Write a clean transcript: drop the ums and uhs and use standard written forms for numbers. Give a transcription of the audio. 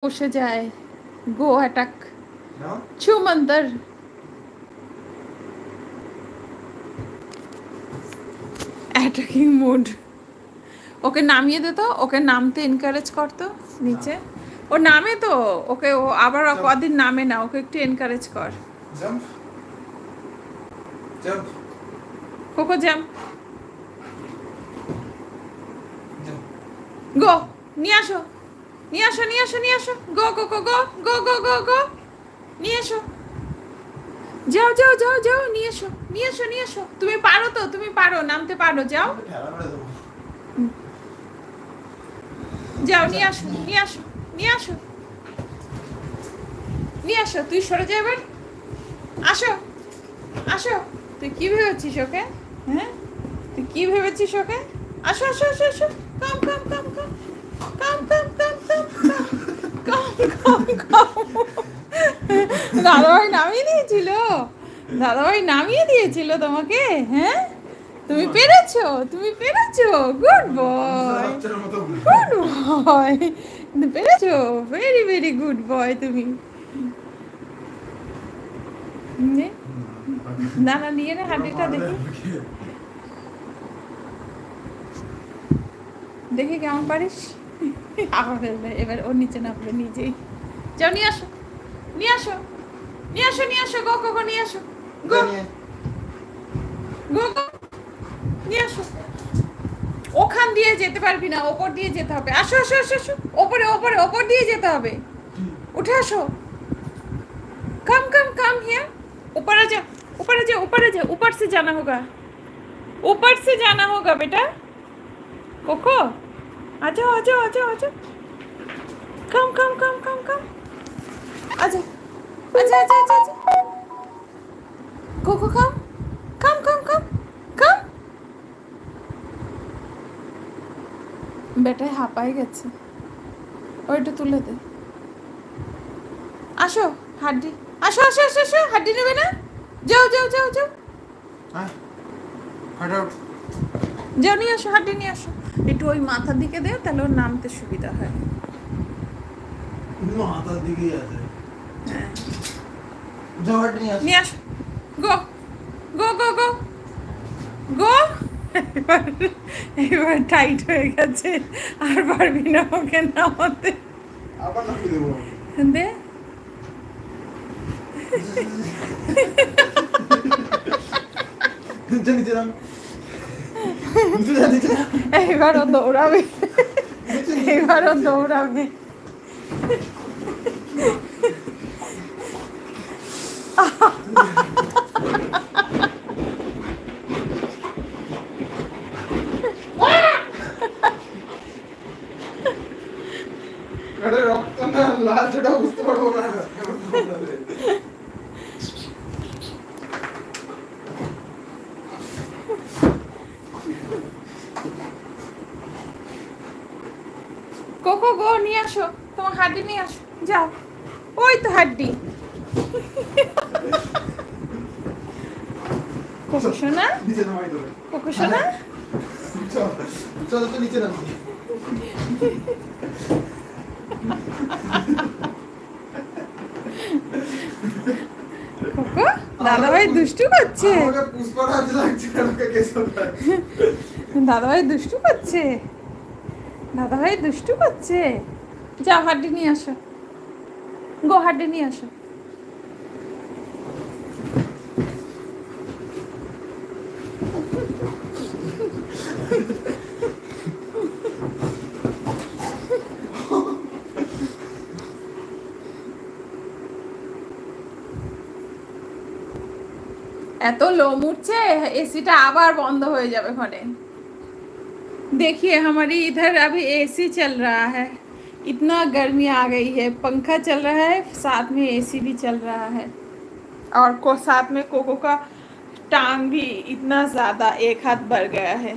বসে যায় গো অ্যাটাক No? ছুমন্তর অ্যাটাকিং মুড। ওকে নামিয়ে দে তো, ওকে নামতে এনকারেজ করতো নিচে। ও নামে তো, ওকে ও আবার কদিন নামে না, ওকে একটু এনকারেজ কর। Jump. Jump. Cocoa jump, Jump. গো নিয়ে আসো, নিয়ে আসো, নিয়ে আসো, নিয়ে আসো, গো গো গো গো গো গো গো গো নিয়ে এসো, যাও যাও যাও যাও, নিয়ে এসো, নিয়ে এসো, নিয়ে এসো। তুমি পারো তো, তুমি পারো, নামতে পারো, যাও যাও, নিয়ে আসো, নিয়ে আসো, নিয়ে আসো, নিয়ে আসো। তুই সরে যা এবার, আসো আসো। তুই কি ভেবেছিস ওকে? হ্যাঁ, তুই কি ভেবেছিস ওকে? আসো আসো আসো আসো, কাম কাম কাম কাম কাম কাম কাম কাম কাম কাম কাম। দাদাভাই নামিয়ে দিয়েছিল, দাদাভাই নামিয়ে দিয়েছিল তোমাকে। হ্যাঁ, তুমি পেরেছো, তুমি পেরেছো, গুড বয়, গুড বয়, পেরেছো, ভেরি ভেরি গুড বয় তুমি। না না, নিয়ে নে হাঁটিটা, দেখি দেখি কেমন পারিস। আবার ফেলবে, এবার ওর নিচে নামবে নিজেই। যাও, নিয়ে আসো, নিয়ে আসো, নিয়ে আসো, নিয়ে আসো, গো গো গো, নিয়ে আসো, গো গো গো, নিয়ে আসো। ওখান দিয়ে যেতে পারবি না, ওপর দিয়ে যেতে হবে। আসো আসো আসো আসো, ওপরে ওপরে ওপর দিয়ে যেতে হবে। উঠে আসো, कम कम कम हियर, ऊपर आ जा, ऊपर आ जा, ऊपर आ जा, ऊपर से जाना होगा, ऊपर से जाना होगा बेटा। कोको आ जाओ आ जाओ आ जाओ आ जाओ, कम कम कम कम कम, आ जा आ जा आ जा आ जा, कोको कम कम कम कम कम। বেটায় হাঁপাই গেছে, ওইটা তুলে দে। আসো হাড্ডি, আসো আসো আসো আসো, হাড্ডি নেবে না? যাও যাও যাও যাও, যাও, নিয়ে আসো, হাড্ডি নিয়ে আসো। একটু ওই মাথার দিকে দে, তাহলে ওর নামতে সুবিধা হয়। মাথার দিকেই আছে। হ্যাঁ, যাও হাঁটি নিয়ে আসো। নিয়ে আসো, গো গো গো গো গো। এবার টাইট হয়ে গেছে, আর পারবি না ওকে নামাতে। আবার নামিয়ে দেবো। দে, নিচে নাম। নিচে নাম। এইবারও দৌড়াবে, এইবারও দৌড়াবে। আরে রক্ত না, লাল সেটা বুঝতে পারবো না। কোকো গো, নিয়ে আসো, তোমার হাড্ডি নিয়ে আসো, যাও। ওই তো হাড্ডি। কোকো সোনা, নিচে নামাই দেবে। কোকো সোনা, চল তো নিচে নাম। কোকো দাদাভাই দুষ্টু করছে, আমাকে পুষ্পরাজ লাগছে, আমাকে কেশব লাগছে। দাদাভাই দুষ্টু করছে, দাদাভাই দুষ্টু করছে। যাও হাড্ডি নিয়ে আসো, গো হাড্ডি নিয়ে আসো। এত লোম উঠছে, এসিটা আবার বন্ধ হয়ে যাবে ফোনে। देखिए हमारी इधर अभी एसी चल रहा है, इतना गर्मी आ गई है, पंखा चल रहा है, साथ में एसी भी चल रहा है, और साथ में कोको का टांग भी इतना ज़्यादा एक हाथ बढ़ गया है।